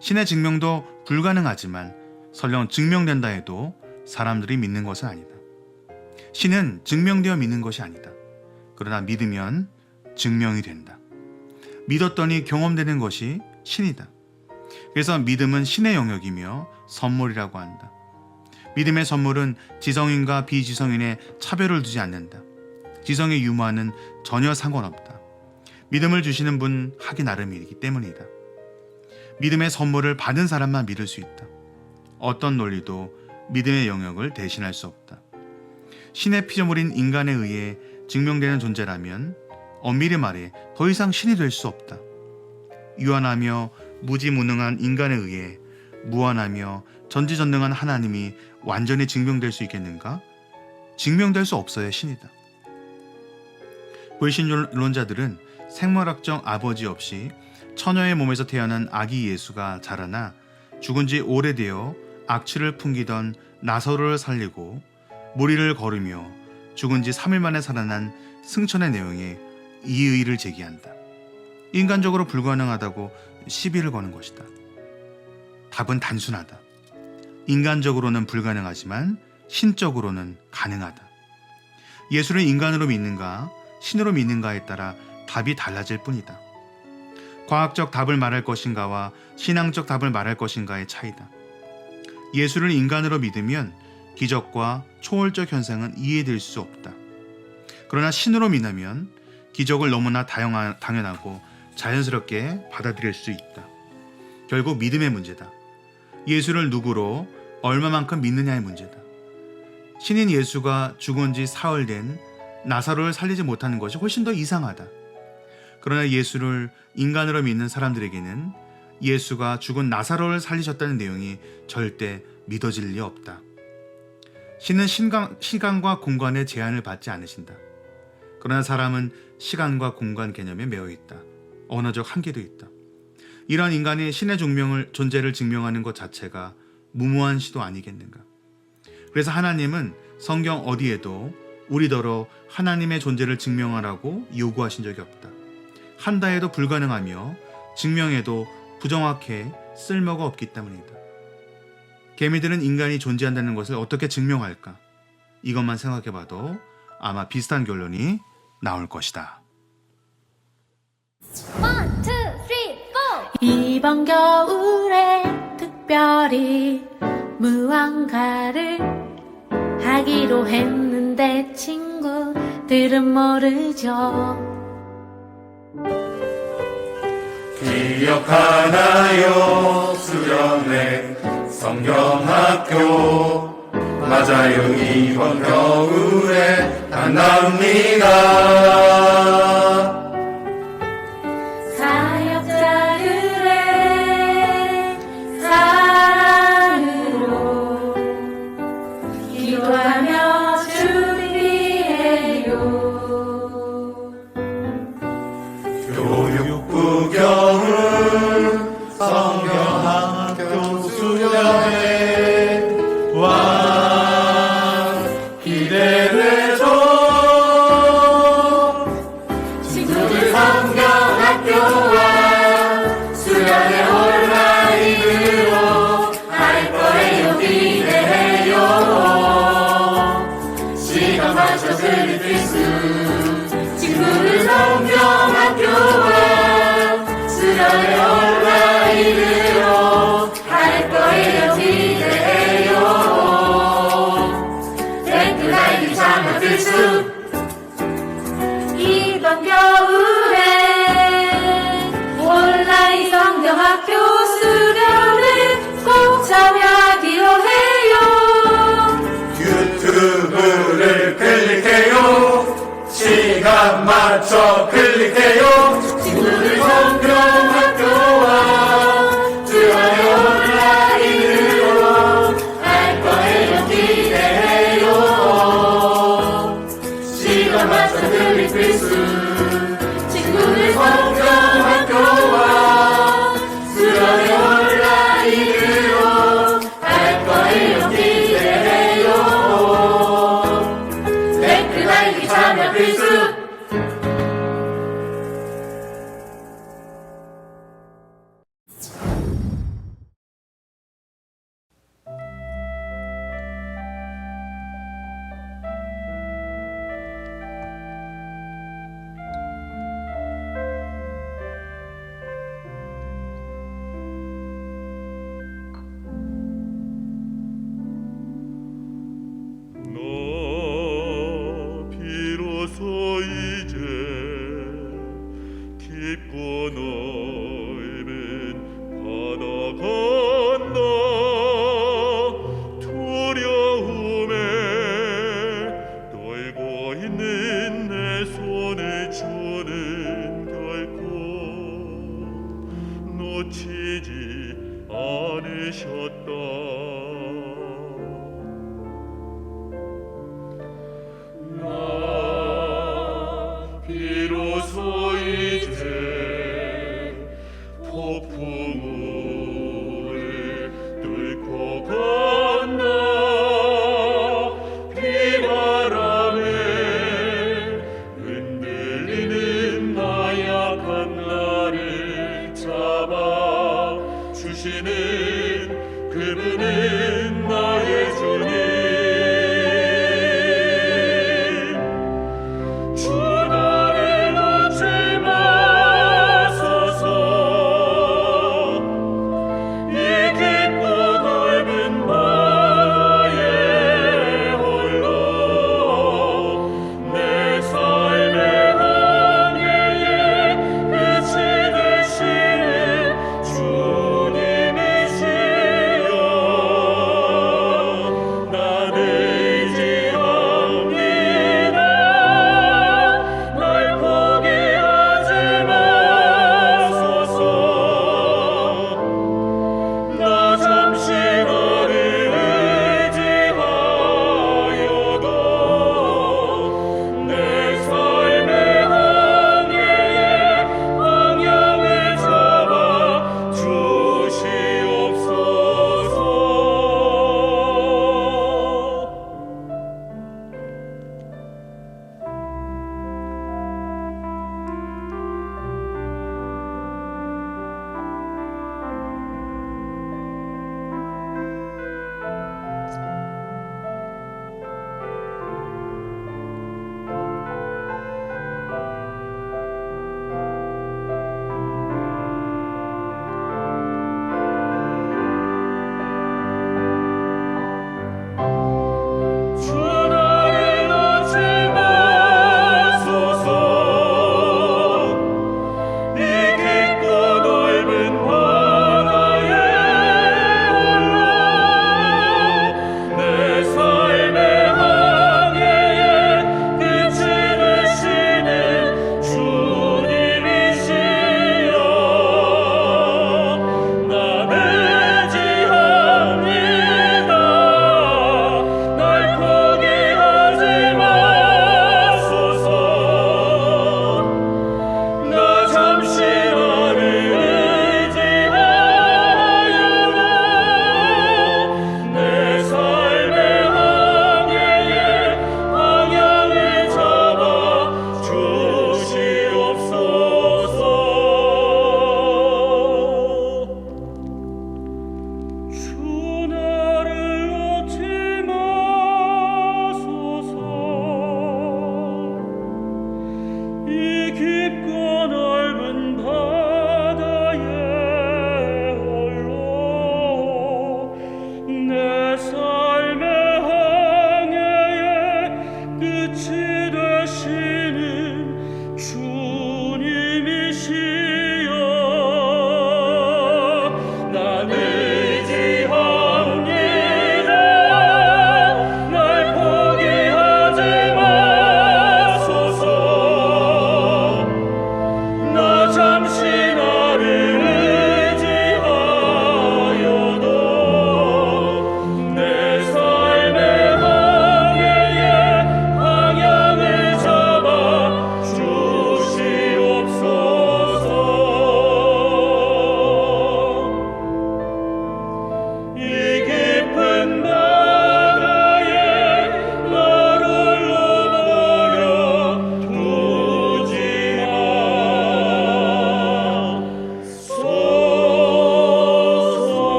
신의 증명도 불가능하지만 설령 증명된다 해도 사람들이 믿는 것은 아니다. 신은 증명되어 믿는 것이 아니다. 그러나 믿으면 증명이 된다. 믿었더니 경험되는 것이 신이다. 그래서 믿음은 신의 영역이며 선물이라고 한다. 믿음의 선물은 지성인과 비지성인의 차별을 두지 않는다. 지성의 유무와는 전혀 상관없다. 믿음을 주시는 분 하기 나름이기 때문이다. 믿음의 선물을 받은 사람만 믿을 수 있다. 어떤 논리도 믿음의 영역을 대신할 수 없다. 신의 피조물인 인간에 의해 증명되는 존재라면 엄밀히 말해 더 이상 신이 될 수 없다. 유한하며 무지무능한 인간에 의해 무한하며 전지전능한 하나님이 완전히 증명될 수 있겠는가? 증명될 수 없어야 신이다. 불신론자들은 생물학적 아버지 없이 처녀의 몸에서 태어난 아기 예수가 자라나 죽은 지 오래되어 악취를 풍기던 나사로를 살리고 무리를 거르며 죽은 지 3일 만에 살아난 승천의 내용에 이의를 제기한다. 인간적으로 불가능하다고 시비를 거는 것이다. 답은 단순하다. 인간적으로는 불가능하지만 신적으로는 가능하다. 예수를 인간으로 믿는가 신으로 믿는가에 따라 답이 달라질 뿐이다. 과학적 답을 말할 것인가와 신앙적 답을 말할 것인가의 차이다. 예수를 인간으로 믿으면 기적과 초월적 현상은 이해될 수 없다. 그러나 신으로 믿으면 기적을 너무나 당연하고 자연스럽게 받아들일 수 있다. 결국 믿음의 문제다. 예수를 누구로 얼마만큼 믿느냐의 문제다. 신인 예수가 죽은 지 사흘 된 나사로를 살리지 못하는 것이 훨씬 더 이상하다. 그러나 예수를 인간으로 믿는 사람들에게는 예수가 죽은 나사로를 살리셨다는 내용이 절대 믿어질 리 없다. 신은 시간과 공간의 제한을 받지 않으신다. 그러나 사람은 시간과 공간 개념에 매여 있다. 언어적 한계도 있다. 이런 인간이 신의 존재를 증명하는 것 자체가 무모한 시도 아니겠는가. 그래서 하나님은 성경 어디에도 우리더러 하나님의 존재를 증명하라고 요구하신 적이 없다. 한다 해도 불가능하며 증명해도 부정확해 쓸모가 없기 때문이다. 개미들은 인간이 존재한다는 것을 어떻게 증명할까? 이것만 생각해봐도 아마 비슷한 결론이 나올 것이다. 이번 겨울에 특별히 무언가를 하기로 했는데 친구들은 모르죠. 기억하나요? 수련회 성경학교 맞아요. 이번 겨울에 한답니다. 사역자들의 사랑으로 기도하며 준비해요. 교육부 겨울 성경학교 수련회 와 기대되죠. 친구들 성경학교와 수련회 온라인으로 할 거예요. 기대해요. 시간 맞춰 드릴 필수 친구들 성경학교와 수련회 온라인으로 할 거예요. 기대해요. 댓글 달기 참여 필수. 이번 겨울에 온라인 성경학교 수련회 꼭 참여하기로 해요. 유튜브를 클릭해요. 시간 맞춰 클릭해요. 친구들 성경학교와 수련회 온라인으로 할 거예요. 기대해요. 시간 맞춰 클릭 필수. 친구들 성경학교와 수련회 온라인으로 할 거예요. 기대해요. 댓글 달기 참여 필수.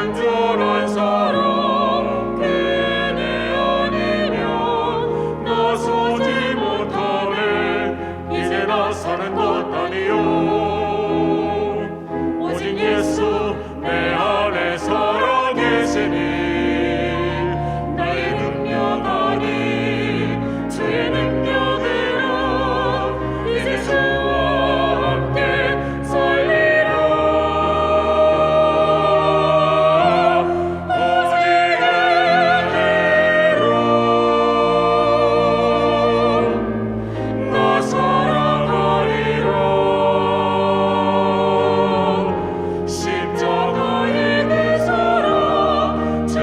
온전한 사랑 그대 아니면 나서지 못하네. 이제 나 사는 것 아니요 오직 예수 내 안에 살아계시니 나의 능력 아닌 주의 능력으로 이제 주와 함께 살리라. 오직 은혜로 나 살아가리라. 십자가의 그 사랑 주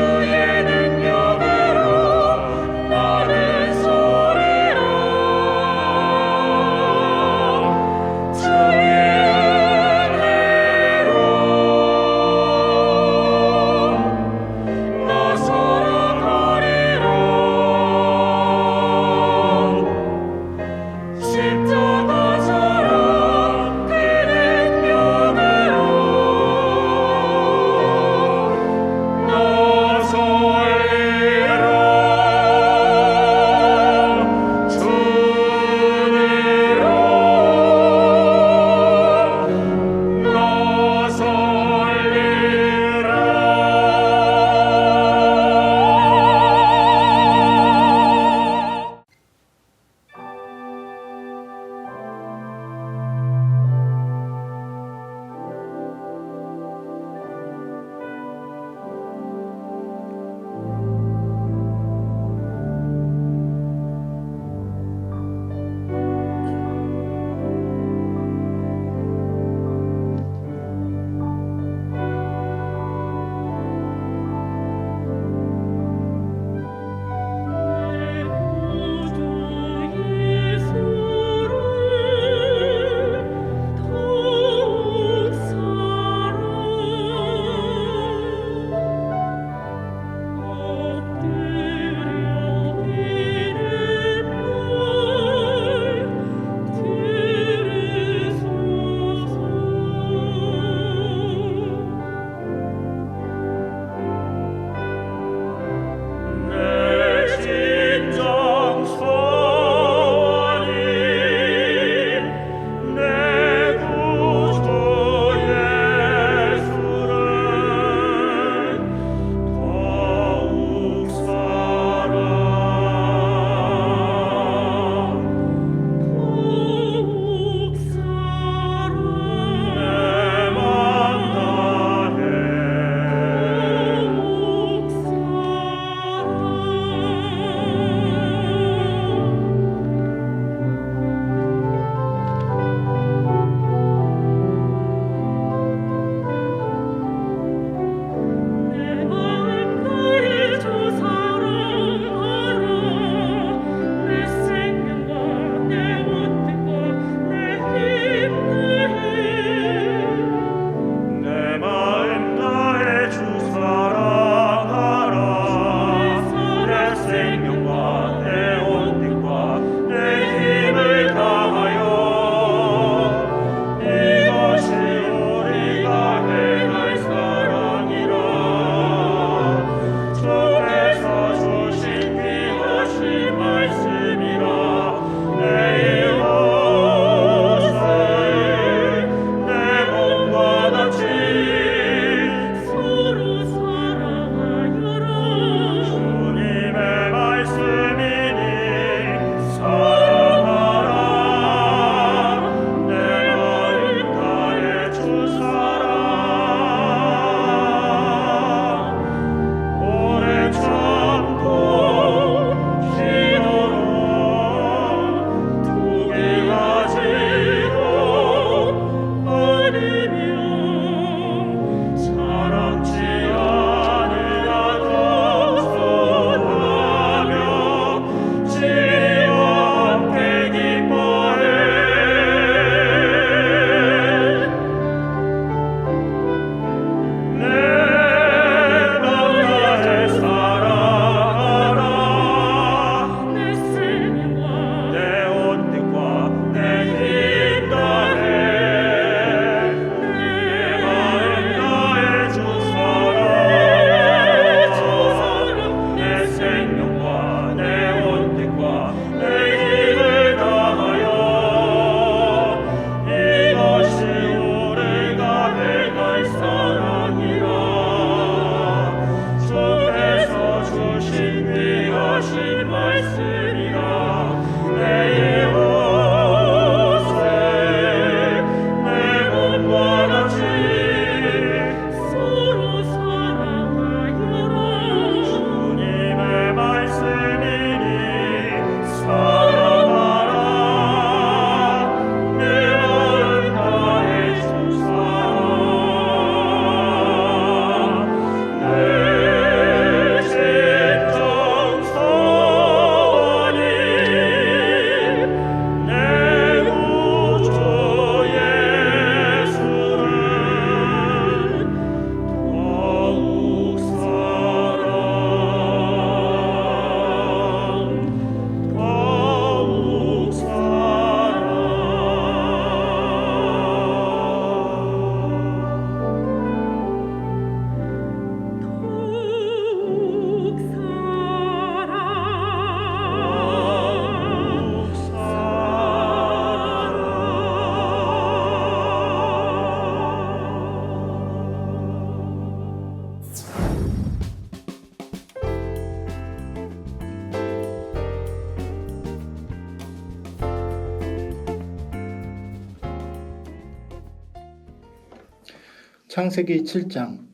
창세기 7장.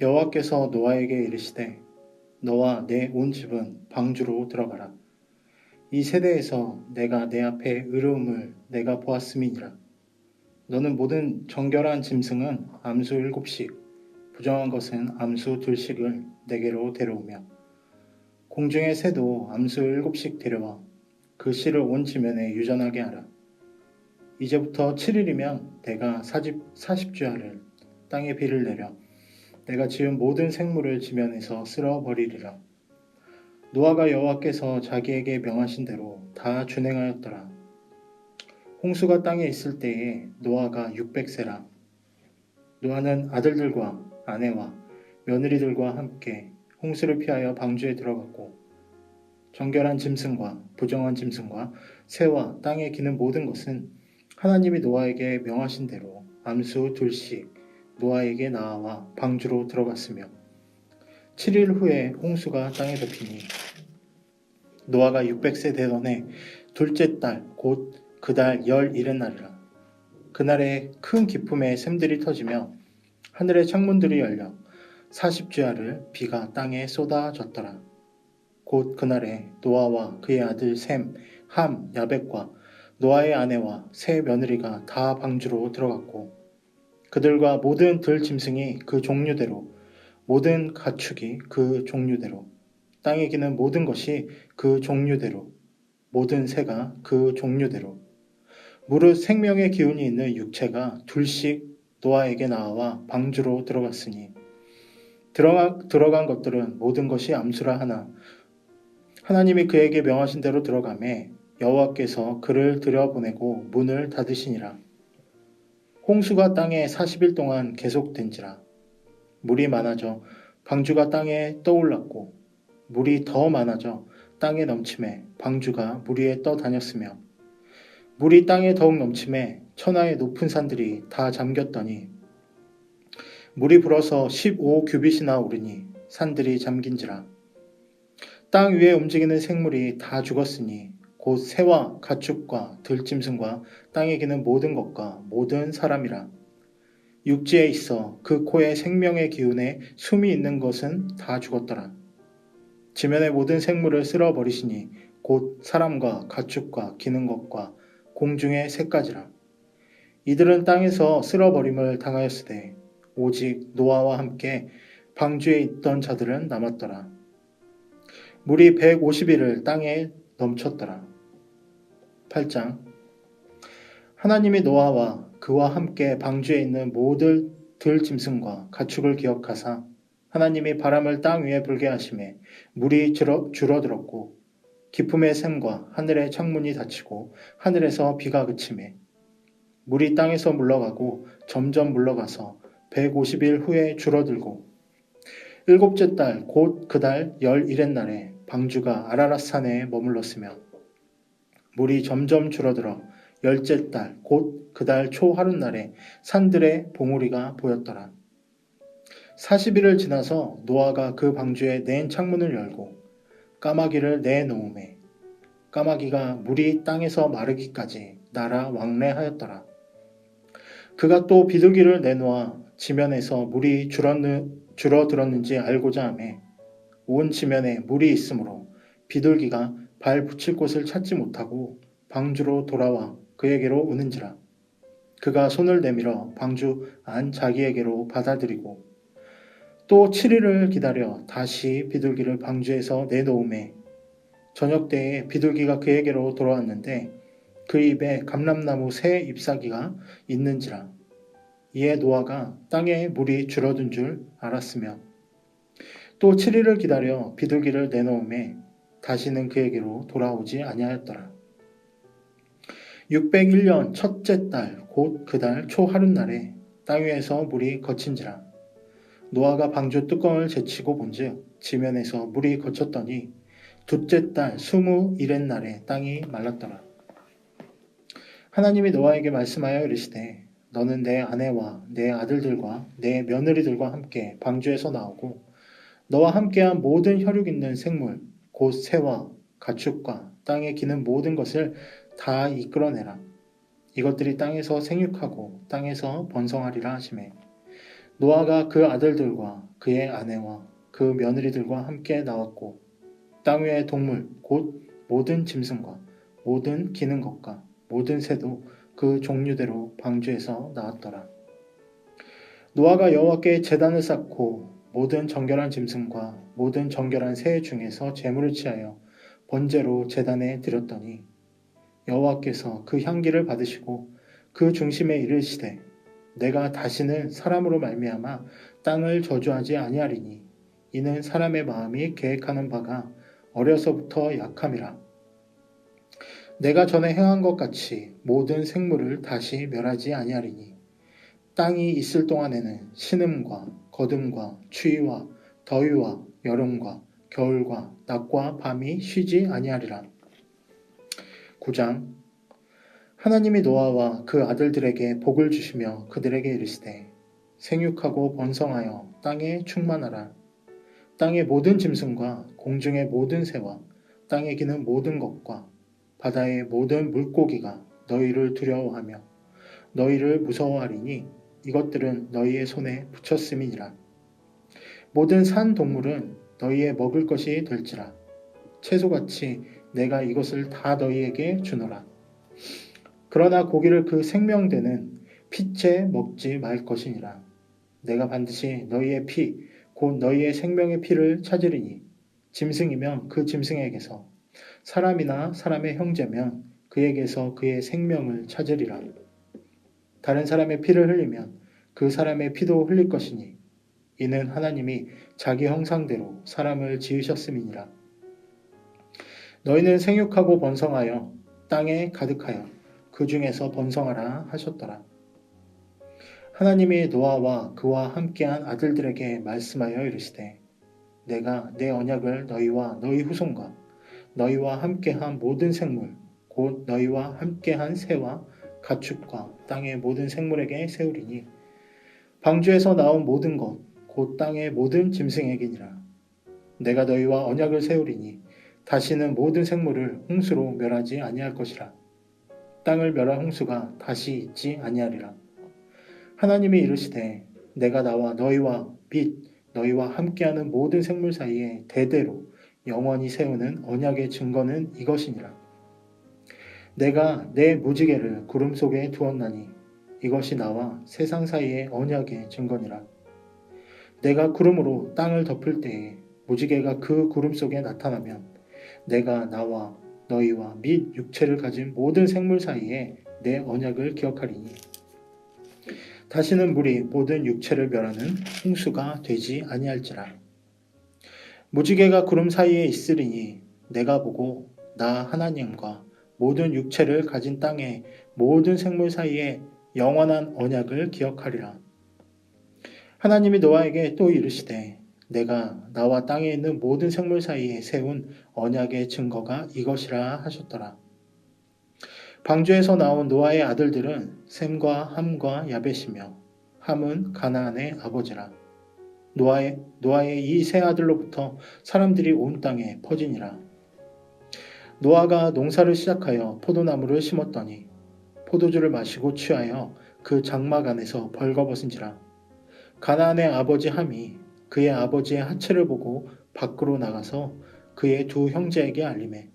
여호와께서 노아에게 이르시되 너와 내 온 집은 방주로 들어가라. 이 세대에서 내가 내 앞에 의로움을 내가 보았음이니라. 너는 모든 정결한 짐승은 암수 7씩, 부정한 것은 암수 2씩을 내게로 데려오며 공중의 새도 암수 7씩 데려와 그 씨를 온 지면에 유전하게 하라. 이제부터 7일이면 내가 40주야를 땅에 비를 내려 내가 지은 모든 생물을 지면에서 쓸어버리리라. 노아가 여호와께서 자기에게 명하신 대로 다 준행하였더라. 홍수가 땅에 있을 때에 노아가 600세라. 노아는 아들들과 아내와 며느리들과 함께 홍수를 피하여 방주에 들어갔고 정결한 짐승과 부정한 짐승과 새와 땅에 기는 모든 것은 하나님이 노아에게 명하신 대로 암수 2씩 노아에게 나아와 방주로 들어갔으며 7일 후에 홍수가 땅에 덮이니 노아가 600세 되던 해 둘째 달 곧 그 달 11의 날이라. 그날에 큰 기쁨의 샘들이 터지며 하늘의 창문들이 열려 40주야를 비가 땅에 쏟아졌더라. 곧 그날에 노아와 그의 아들 셈, 함, 야벳과 노아의 아내와 세 며느리가 다 방주로 들어갔고 그들과 모든 들짐승이 그 종류대로 모든 가축이 그 종류대로 땅에 기는 모든 것이 그 종류대로 모든 새가 그 종류대로 무릇 생명의 기운이 있는 육체가 둘씩 노아에게 나와 방주로 들어갔으니 들어간 것들은 모든 것이 암수라 하나 하나님이 그에게 명하신 대로 들어가매 여호와께서 그를 들여보내고 문을 닫으시니라. 홍수가 땅에 40일 동안 계속된지라. 물이 많아져 방주가 땅에 떠올랐고 물이 더 많아져 땅에 넘침에 방주가 물 위에 떠다녔으며 물이 땅에 더욱 넘침에 천하의 높은 산들이 다 잠겼더니 물이 불어서 15규빗이나 오르니 산들이 잠긴지라. 땅 위에 움직이는 생물이 다 죽었으니 곧 새와 가축과 들짐승과 땅에 기는 모든 것과 모든 사람이라. 육지에 있어 그 코에 생명의 기운에 숨이 있는 것은 다 죽었더라. 지면의 모든 생물을 쓸어버리시니 곧 사람과 가축과 기는 것과 공중의 새까지라. 이들은 땅에서 쓸어버림을 당하였으되 오직 노아와 함께 방주에 있던 자들은 남았더라. 물이 150일을 땅에 넘쳤더라. 8장. 하나님이 노아와 그와 함께 방주에 있는 모든 들짐승과 가축을 기억하사 하나님이 바람을 땅 위에 불게 하심에 물이 줄어들었고 기품의 샘과 하늘의 창문이 닫히고 하늘에서 비가 그치매 물이 땅에서 물러가고 점점 물러가서 150일 후에 줄어들고 일곱째 달 곧 그 달 11의 날에 방주가 아라랏 산에 머물렀으며 물이 점점 줄어들어 열째 달 곧 그 달 초 하룻날에 산들의 봉우리가 보였더라. 40일을 지나서 노아가 그 방주에 낸 창문을 열고 까마귀를 내놓음에 까마귀가 물이 땅에서 마르기까지 날아 왕래하였더라. 그가 또 비둘기를 내놓아 지면에서 물이 줄어들었는지 알고자 하매 온 지면에 물이 있으므로 비둘기가 발 붙일 곳을 찾지 못하고 방주로 돌아와 그에게로 오는지라. 그가 손을 내밀어 방주 안 자기에게로 받아들이고 또 7일을 기다려 다시 비둘기를 방주에서 내놓음에 저녁 때에 비둘기가 그에게로 돌아왔는데 그 입에 감람나무 새 잎사귀가 있는지라. 이에 노아가 땅에 물이 줄어든 줄 알았으며 또 7일을 기다려 비둘기를 내놓음에 다시는 그에게로 돌아오지 아니하였더라. 601년 첫째 달 곧 그 달 초 하룻날에 땅 위에서 물이 거친지라. 노아가 방주 뚜껑을 제치고 본즉 지면에서 물이 거쳤더니 둘째 달 21의 날에 땅이 말랐더라. 하나님이 노아에게 말씀하여 이르시되 너는 내 아내와 내 아들들과 내 며느리들과 함께 방주에서 나오고 너와 함께한 모든 혈육 있는 생물 곧 새와 가축과 땅에 기는 모든 것을 다 이끌어내라. 이것들이 땅에서 생육하고 땅에서 번성하리라 하시매 노아가 그 아들들과 그의 아내와 그 며느리들과 함께 나왔고 땅 위의 동물 곧 모든 짐승과 모든 기는 것과 모든 새도 그 종류대로 방주에서 나왔더라. 노아가 여호와께 제단을 쌓고 모든 정결한 짐승과 모든 정결한 새 중에서 제물을 취하여 번제로 제단에 드렸더니 여호와께서 그 향기를 받으시고 그 중심에 이르시되 내가 다시는 사람으로 말미암아 땅을 저주하지 아니하리니 이는 사람의 마음이 계획하는 바가 어려서부터 약함이라. 내가 전에 행한 것 같이 모든 생물을 다시 멸하지 아니하리니 땅이 있을 동안에는 신음과 거둠과 추위와 더위와 여름과 겨울과 낮과 밤이 쉬지 아니하리라. 9장 하나님이 노아와 그 아들들에게 복을 주시며 그들에게 이르시되 생육하고 번성하여 땅에 충만하라. 땅의 모든 짐승과 공중의 모든 새와 땅에 기는 모든 것과 바다의 모든 물고기가 너희를 두려워하며 너희를 무서워하리니 이것들은 너희의 손에 붙였음이니라. 모든 산 동물은 너희의 먹을 것이 될지라. 채소같이 내가 이것을 다 너희에게 주노라. 그러나 고기를 그 생명되는 피째 먹지 말 것이니라. 내가 반드시 너희의 피, 곧 너희의 생명의 피를 찾으리니 짐승이면 그 짐승에게서 사람이나 사람의 형제면 그에게서 그의 생명을 찾으리라. 다른 사람의 피를 흘리면 그 사람의 피도 흘릴 것이니 이는 하나님이 자기 형상대로 사람을 지으셨음이니라. 너희는 생육하고 번성하여 땅에 가득하여 그 중에서 번성하라 하셨더라. 하나님이 노아와 그와 함께한 아들들에게 말씀하여 이르시되 내가 내 언약을 너희와 너희 후손과 너희와 함께한 모든 생물 곧 너희와 함께한 새와 가축과 땅의 모든 생물에게 세우리니 방주에서 나온 모든 것 곧 땅의 모든 짐승에게니라. 내가 너희와 언약을 세우리니 다시는 모든 생물을 홍수로 멸하지 아니할 것이라. 땅을 멸한 홍수가 다시 있지 아니하리라. 하나님이 이르시되 내가 나와 너희와 및 너희와 함께하는 모든 생물 사이에 대대로 영원히 세우는 언약의 증거는 이것이니라. 내가 내 무지개를 구름 속에 두었나니 이것이 나와 세상 사이의 언약의 증거니라. 내가 구름으로 땅을 덮을 때에 무지개가 그 구름 속에 나타나면 내가 나와 너희와 및 육체를 가진 모든 생물 사이에 내 언약을 기억하리니 다시는 물이 모든 육체를 멸하는 홍수가 되지 아니할지라. 무지개가 구름 사이에 있으리니 내가 보고 나 하나님과 모든 육체를 가진 땅의 모든 생물 사이에 영원한 언약을 기억하리라. 하나님이 노아에게 또 이르시되 내가 나와 땅에 있는 모든 생물 사이에 세운 언약의 증거가 이것이라 하셨더라. 방주에서 나온 노아의 아들들은 셈과 함과 야벳이며 함은 가나안의 아버지라. 노아의 이 세 아들로부터 사람들이 온 땅에 퍼지니라. 노아가 농사를 시작하여 포도나무를 심었더니 포도주를 마시고 취하여 그 장막 안에서 벌거벗은지라. 가나안의 아버지 함이 그의 아버지의 하체를 보고 밖으로 나가서 그의 두 형제에게 알리매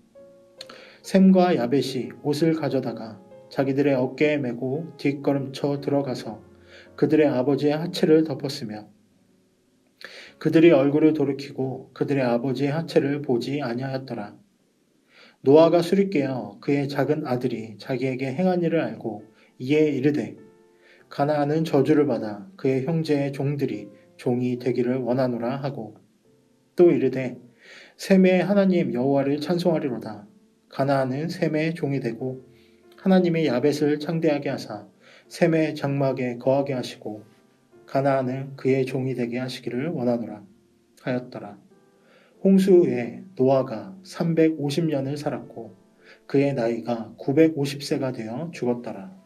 셈과 야벳이 옷을 가져다가 자기들의 어깨에 메고 뒷걸음쳐 들어가서 그들의 아버지의 하체를 덮었으며 그들이 얼굴을 돌이키고 그들의 아버지의 하체를 보지 아니하였더라. 노아가 술이 깨어 그의 작은 아들이 자기에게 행한 일을 알고 이에 이르되 가나안은 저주를 받아 그의 형제의 종들이 종이 되기를 원하노라 하고 또 이르되 셈의 하나님 여호와를 찬송하리로다. 가나안은 셈의 종이 되고 하나님이 야벳을 창대하게 하사 셈의 장막에 거하게 하시고 가나안은 그의 종이 되게 하시기를 원하노라 하였더라. 홍수 후에 노아가 350년을 살았고 그의 나이가 950세가 되어 죽었더라.